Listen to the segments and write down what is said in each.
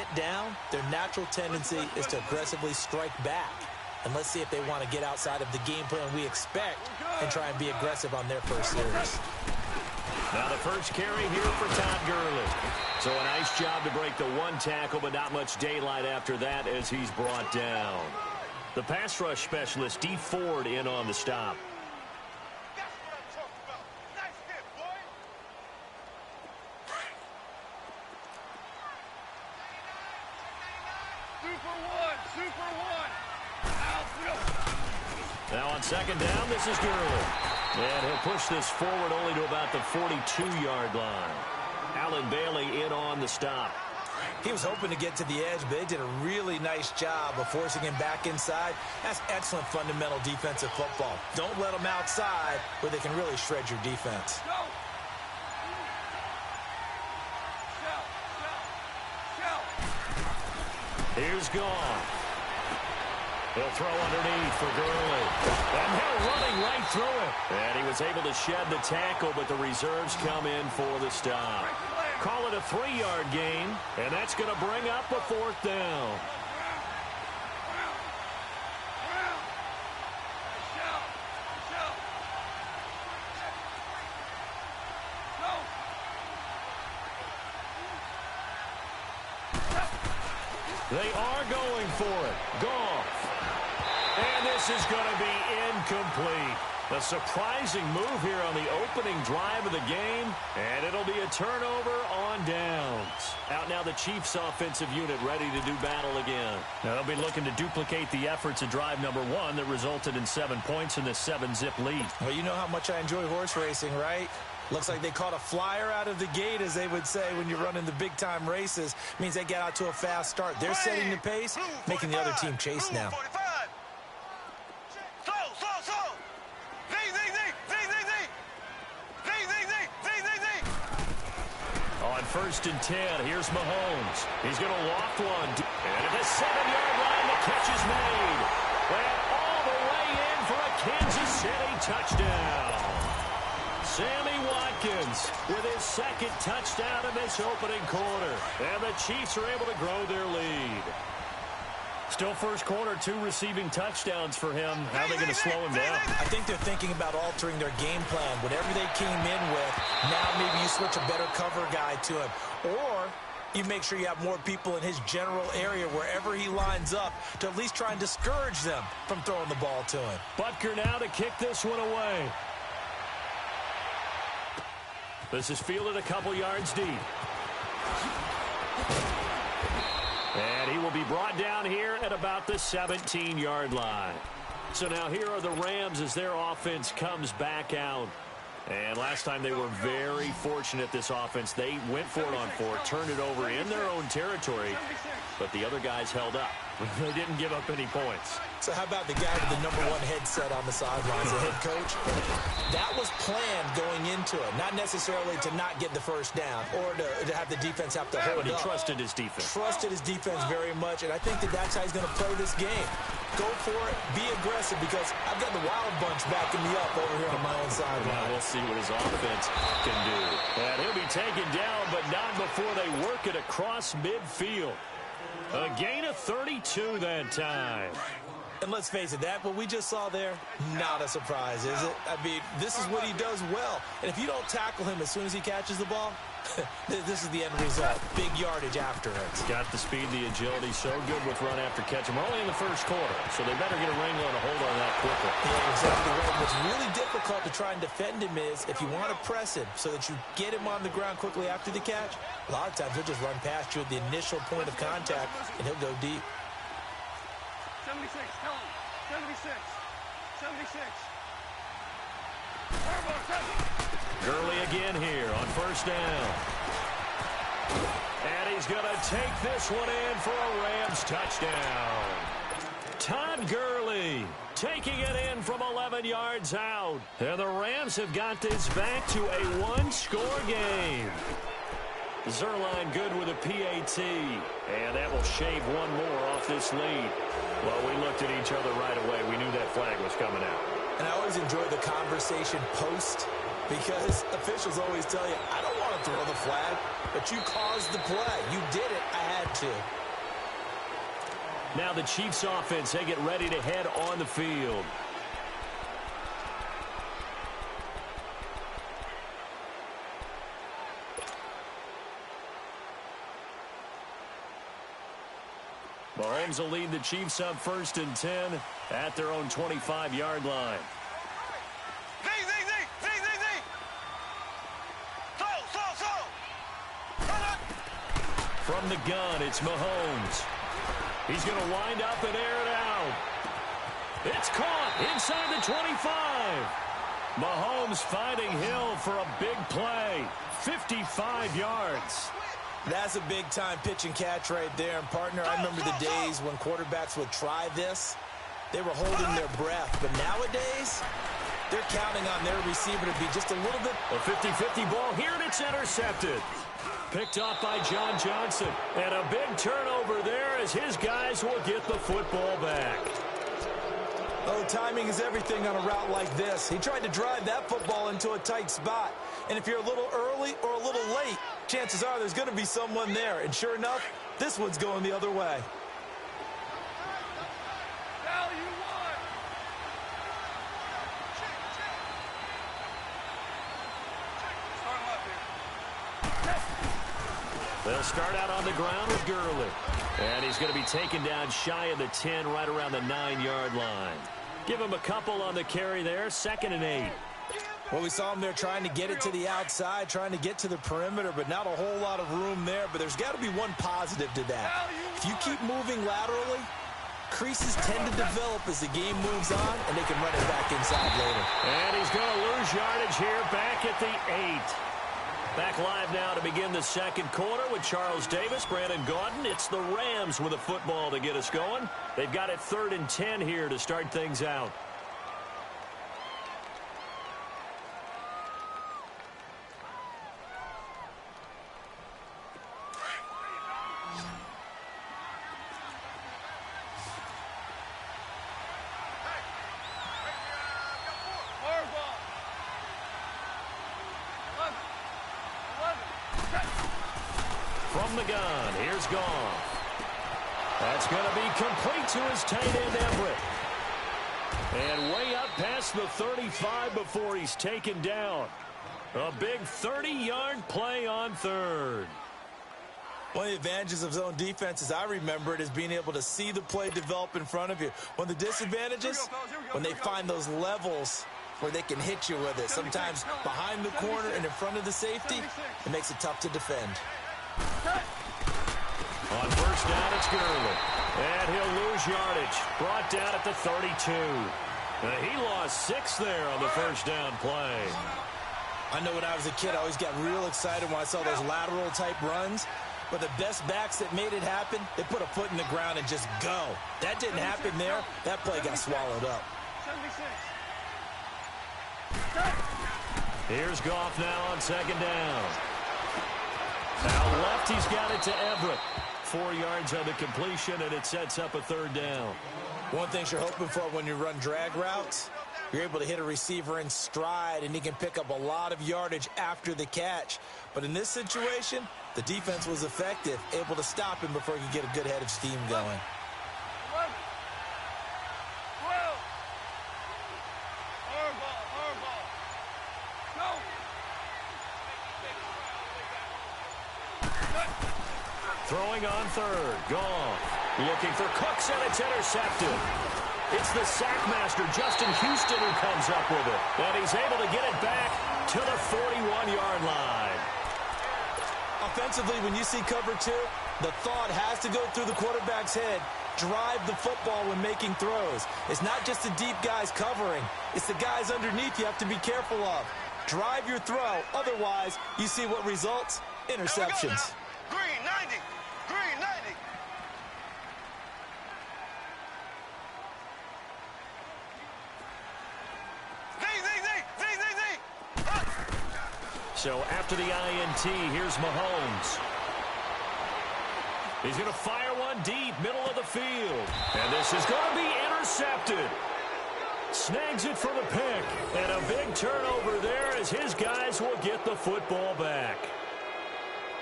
get down, their natural tendency is to aggressively strike back. And let's see if they want to get outside of the game plan we expect and try and be aggressive on their first series. Now the first carry here for Todd Gurley. So a nice job to break the one tackle, but not much daylight after that as he's brought down. The pass rush specialist, D. Ford, in on the stop. Now on second down, this is Gurley. And he'll push this forward only to about the 42-yard line. Alan Bailey in on the stop. He was hoping to get to the edge, but they did a really nice job of forcing him back inside. That's excellent fundamental defensive football. Don't let them outside where they can really shred your defense. Here's Goff. He'll throw underneath for Gurley. And he'll running right through it. And he was able to shed the tackle, but the reserves come in for the stop. Call it a 3-yard gain, and that's going to bring up a fourth down. They are going for it. Goff. And this is going to be incomplete. A surprising move here on the opening drive of the game, and it'll be a turnover on downs. Out now the Chiefs offensive unit ready to do battle again. Now they'll be looking to duplicate the efforts of drive number 1 that resulted in 7 points in this 7-zip lead. Well, you know how much I enjoy horse racing, right? Looks like they caught a flyer out of the gate, as they would say when you're running the big-time races. Means they get out to a fast start. They're setting the pace, making the other team chase now. On 1st and 10, here's Mahomes. He's going to loft one. And at the 7-yard line, the catch is made. And all the way in for a Kansas City touchdown. Sammy Watkins with his 2nd touchdown in this opening quarter. And the Chiefs are able to grow their lead. Still first quarter, 2 receiving touchdowns for him. How are they going to slow him down? I think they're thinking about altering their game plan. Whatever they came in with, now maybe you switch a better cover guy to him. Or you make sure you have more people in his general area wherever he lines up to at least try and discourage them from throwing the ball to him. Butker now to kick this one away. This is fielded a couple yards deep. And he will be brought down here at about the 17-yard line. So now here are the Rams as their offense comes back out. And last time they were very fortunate, this offense. They went for it on 4, turned it over in their own territory, but the other guys held up. They didn't give up any points. So how about the guy with the number 1 headset on the sidelines, the head coach? That was planned going into it, not necessarily to not get the first down or to have the defense have to hold up. But he trusted his defense. Trusted his defense very much, and I think that that's how he's going to play this game. Go for it, be aggressive, because I've got the Wild Bunch backing me up over here on my own sideline. Well, we'll see what his offense can do. And he'll be taken down, but not before they work it across midfield. A gain of 32 that time. And let's face it, what we just saw there, not a surprise, is it? I mean, this is what he does well. And if you don't tackle him as soon as he catches the ball, this is the end result. Big yardage after it. Got the speed, the agility, so good with run after catch. We're only in the first quarter, so they better get a wrangle and a hold on that quickly. Yeah, exactly right. What's really difficult to try and defend him is if you want to press him so that you get him on the ground quickly after the catch, a lot of times he'll just run past you at the initial point of contact, and he'll go deep. 76, tell him. 76. 76. Gurley again here on 1st down. And he's going to take this one in for a Rams touchdown. Todd Gurley taking it in from 11 yards out. And the Rams have got this back to a 1-score game. Zerline good with a PAT. And that will shave one more off this lead. Well, we looked at each other right away. We knew that flag was coming out. And I always enjoy the conversation post, because officials always tell you, I don't want to throw the flag, but you caused the play. You did it. I had had to. Now the Chiefs offense, they get ready to head on the field. Mahomes will lead the Chiefs up 1st and 10 at their own 25-yard line. From the gun, it's Mahomes. He's going to wind up and air it out. It's caught inside the 25. Mahomes finding Hill for a big play. 55 yards. That's a big-time pitch and catch right there. And, partner, I remember the days when quarterbacks would try this. They were holding their breath. But nowadays, they're counting on their receiver to be just a little bit. A 50-50 ball here, and it's intercepted. Picked off by John Johnson. And a big turnover there as his guys will get the football back. Oh, timing is everything on a route like this. He tried to drive that football into a tight spot. And if you're a little early or a little late, chances are there's going to be someone there. And sure enough, this one's going the other way. They'll start out on the ground with Gurley. And he's going to be taken down shy of the 10, right around the 9-yard line. Give him a couple on the carry there, 2nd and 8. Well, we saw him there trying to get it to the outside, trying to get to the perimeter, but not a whole lot of room there. But there's got to be one positive to that. If you keep moving laterally, creases tend to develop as the game moves on, and they can run it back inside later. And he's going to lose yardage here back at the 8. Back live now to begin the 2nd quarter with Charles Davis, Brandon Gaudin. It's the Rams with a football to get us going. They've got it 3rd and 10 here to start things out. From the gun, here's Goff. That's going to be complete to his tight end, Everett. And way up past the 35 before he's taken down. A big 30-yard play on 3rd. One of the advantages of zone defense, as I remember it, is being able to see the play develop in front of you. One of the disadvantages, when they find those levels where they can hit you with it. Sometimes behind the corner and in front of the safety, it makes it tough to defend. On 1st down, it's Gurley. And he'll lose yardage. Brought down at the 32. He lost 6 there on the 1st down play. I know when I was a kid, I always got real excited when I saw those lateral-type runs. But the best backs that made it happen, they put a foot in the ground and just go. That didn't happen there. That play got swallowed up. 76. Here's Goff now on 2nd down. Now left, he's got it to Everett. 4 yards on the completion, and it sets up a 3rd down. One thing you're hoping for when you run drag routes, you're able to hit a receiver in stride, and he can pick up a lot of yardage after the catch. But in this situation, the defense was effective, able to stop him before he could get a good head of steam going. 11, 12. Hardball. Go. Throwing on 3rd. Goff. Looking for Cooks, and it's intercepted. It's the sackmaster, Justin Houston, who comes up with it. And he's able to get it back to the 41-yard line. Offensively, when you see cover 2, the thought has to go through the quarterback's head. Drive the football when making throws. It's not just the deep guys covering. It's the guys underneath you have to be careful of. Drive your throw. Otherwise, you see what results? Interceptions. Green 90. Green 90. So after the INT, here's Mahomes. He's going to fire one deep, middle of the field. And this is going to be intercepted. Snags it for the pick. And a big turnover there as his guys will get the football back.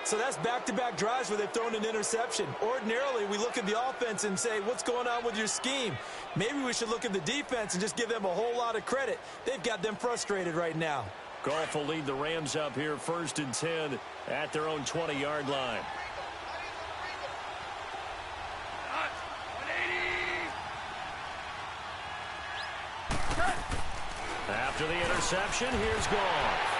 So that's back-to-back drives where they've thrown an interception. Ordinarily, we look at the offense and say, what's going on with your scheme? Maybe we should look at the defense and just give them a whole lot of credit. They've got them frustrated right now. Goff will lead the Rams up here 1st and 10 at their own 20-yard line. After the interception, here's Goff.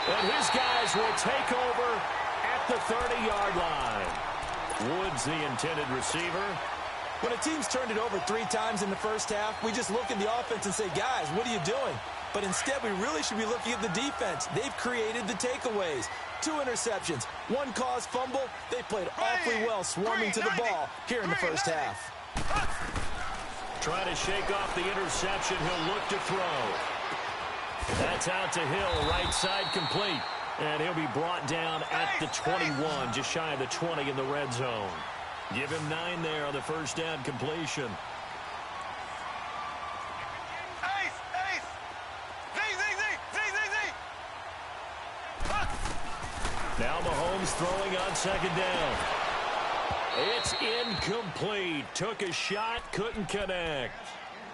And his guys will take over at the 30-yard line. Woods, the intended receiver. When a team's turned it over 3 times in the first half, we just look at the offense and say, guys, what are you doing? But instead, we really should be looking at the defense. They've created the takeaways. 2 interceptions, 1 caused fumble. They played awfully well swarming to the ball here in the first half. Trying to shake off the interception. He'll look to throw. That's out to Hill, right side complete. And he'll be brought down at the 21, just shy of the 20 in the red zone. Give him 9 there on the first down completion. Now Mahomes throwing on 2nd down. It's incomplete. Took a shot, couldn't connect.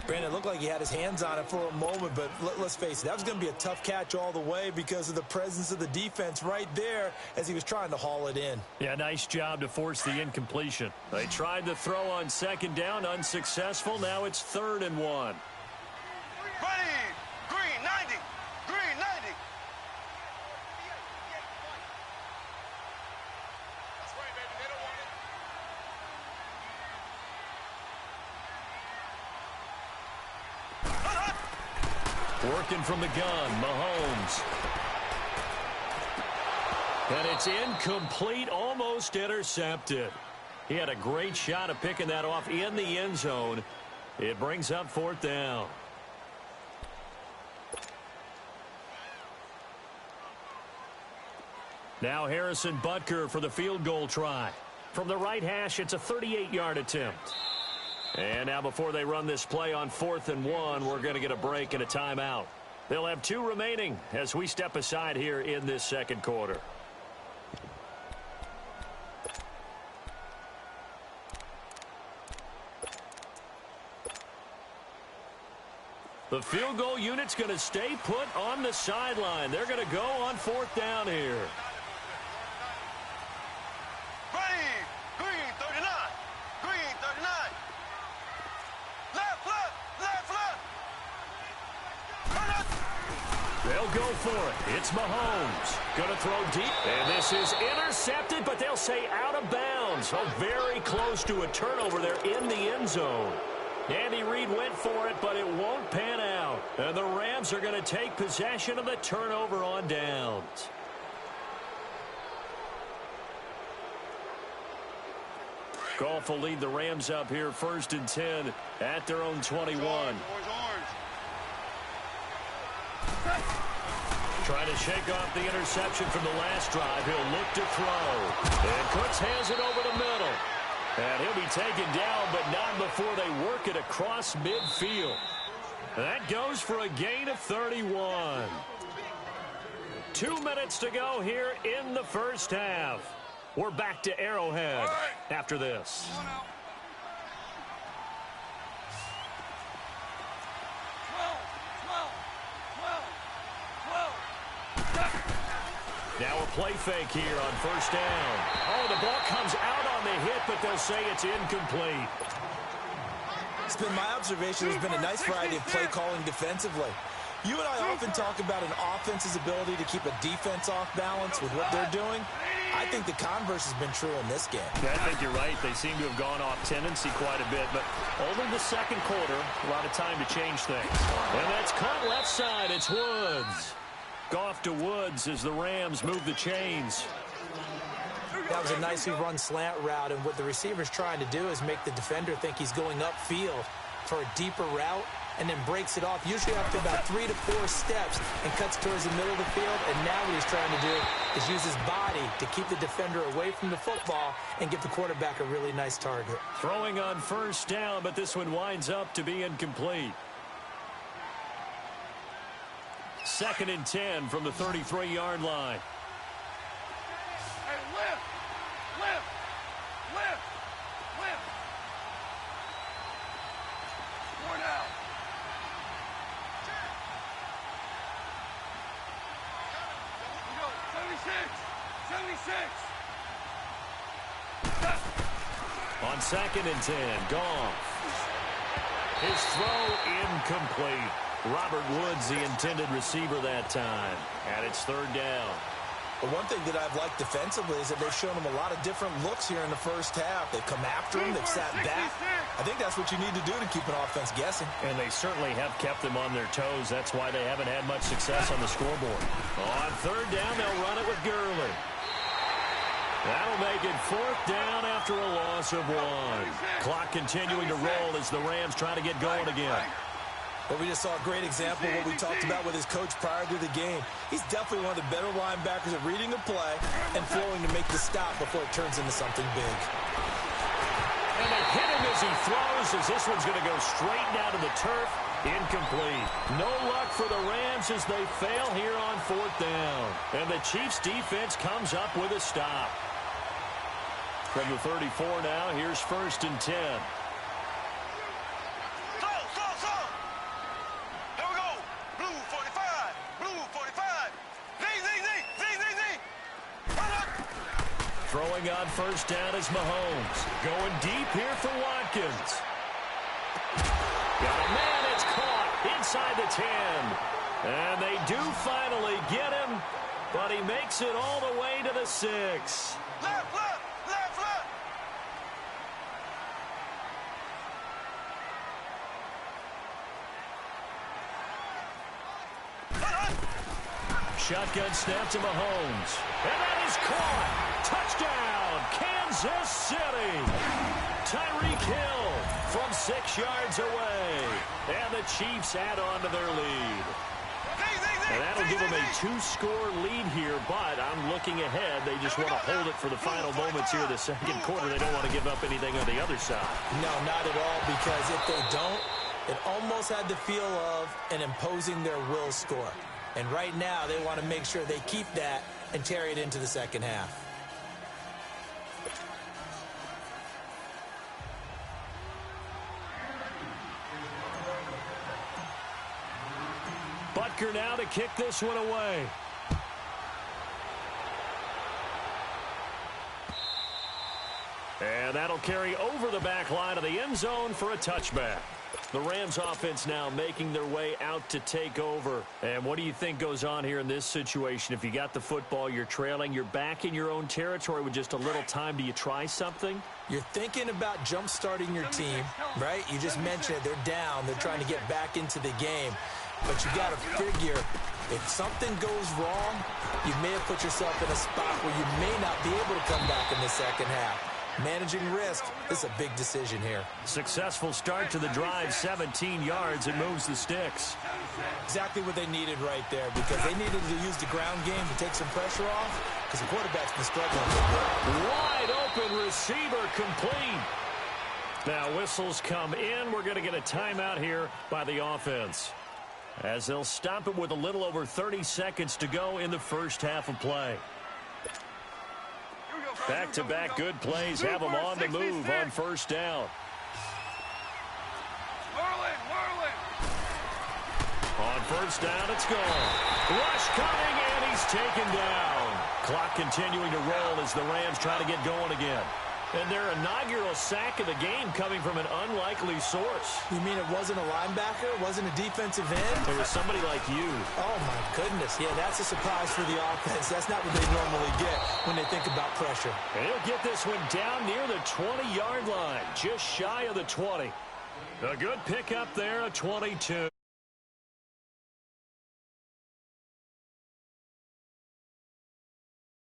Brandon, it looked like he had his hands on it for a moment, but let's face it, that was going to be a tough catch all the way because of the presence of the defense right there as he was trying to haul it in. Yeah, nice job to force the incompletion. They tried to throw on 2nd down, unsuccessful. Now it's 3rd and 1. Ready! Green 90! Green 90! That's right, baby. They don't want it. Working from the gun, Mahomes. And it's incomplete, almost intercepted. He had a great shot of picking that off in the end zone. It brings up 4th down. Now Harrison Butker for the field goal try. From the right hash, it's a 38-yard attempt. And now before they run this play on 4th and 1, we're going to get a break and a timeout. They'll have 2 remaining as we step aside here in this 2nd quarter. The field goal unit's going to stay put on the sideline. They're going to go on 4th down here. They'll go for it. It's Mahomes. Going to throw deep. And this is intercepted, but they'll say out of bounds. So very close to a turnover there in the end zone. Andy Reid went for it, but it won't pan out. And the Rams are going to take possession of the turnover on downs. Goff will lead the Rams up here 1st and 10 at their own 21. Trying to shake off the interception from the last drive. He'll look to throw. And Cooks has it over the middle. And he'll be taken down, but not before they work it across midfield. That goes for a gain of 31. 2 minutes to go here in the first half. We're back to Arrowhead after this. Now a play fake here on 1st down. Oh, the ball comes out on the hit, but they'll say it's incomplete. It's been my observation there's been a nice variety of play calling defensively. You and I often talk about an offense's ability to keep a defense off balance with what they're doing. I think the converse has been true in this game. Yeah, I think you're right. They seem to have gone off tendency quite a bit, but over the 2nd quarter, a lot of time to change things. And that's caught left side. It's Woods. Goff to Woods as the Rams move the chains. That was a nicely run slant route, and what the receiver's trying to do is make the defender think he's going upfield for a deeper route, and then breaks it off, usually after about 3 to 4 steps, and cuts towards the middle of the field. And now what he's trying to do is use his body to keep the defender away from the football and give the quarterback a really nice target. Throwing on 1st down, but this one winds up to be incomplete. 2nd and 10 from the 33-yard line. On 2nd and 10, Goff. His throw incomplete. Robert Woods, the intended receiver that time. And it's 3rd down. But one thing that I've liked defensively is that they've shown him a lot of different looks here in the first half. They've come after him. They've sat back. I think that's what you need to do to keep an offense guessing. And they certainly have kept them on their toes. That's why they haven't had much success on the scoreboard. On 3rd down, they'll run it with Gurley. That'll make it 4th down after a loss of 1. Clock continuing to roll as the Rams try to get going again. But we just saw a great example of what we talked about with his coach prior to the game. He's definitely one of the better linebackers at reading a play and flowing to make the stop before it turns into something big. And they hit him as he throws, as this one's going to go straight down to the turf. Incomplete. No luck for the Rams as they fail here on 4th down. And the Chiefs' defense comes up with a stop. From the 34 now, here's 1st and 10. Throwing on 1st down is Mahomes. Going deep here for Watkins. Got a man, it's caught inside the 10. And they do finally get him, but he makes it all the way to the 6. Left, left, left, left. Shotgun snap to Mahomes. And that is caught. Touchdown, Kansas City. Tyreek Hill from 6 yards away. And the Chiefs add on to their lead. And that'll give them a 2-score lead here, but I'm looking ahead. They just want to hold it for the final moments here of the 2nd quarter. They don't want to give up anything on the other side. No, not at all, because if they don't, it almost had the feel of an imposing their will score. And right now, they want to make sure they keep that and carry it into the 2nd half. Butker now to kick this one away. And that'll carry over the back line of the end zone for a touchback. The Rams offense now making their way out to take over. And what do you think goes on here in this situation? If you got the football, you're trailing, you're back in your own territory with just a little time. Do you try something? You're thinking about jump-starting your team, right? You just mentioned it. They're down. They're trying to get back into the game. But you got to figure, if something goes wrong, you may have put yourself in a spot where you may not be able to come back in the 2nd half. Managing risk is a big decision here. Successful start to the drive, 17 yards. It moves the sticks. Exactly what they needed right there, because they needed to use the ground game to take some pressure off, because the quarterback's been struggling a little bit. Wide open receiver complete. Now whistles come in. We're going to get a timeout here by the offense, as they'll stop it with a little over 30 seconds to go in the 1st half of play. Back-to-back good plays have them on the move on 1st down. On 1st down, it's gone. Rush coming, and he's taken down. Clock continuing to roll as the Rams try to get going again. And their inaugural sack of the game coming from an unlikely source. You mean it wasn't a linebacker? It wasn't a defensive end? It was somebody like you. Oh, my goodness. Yeah, that's a surprise for the offense. That's not what they normally get when they think about pressure. And he'll get this one down near the 20-yard line, just shy of the 20. A good pickup there, a 22.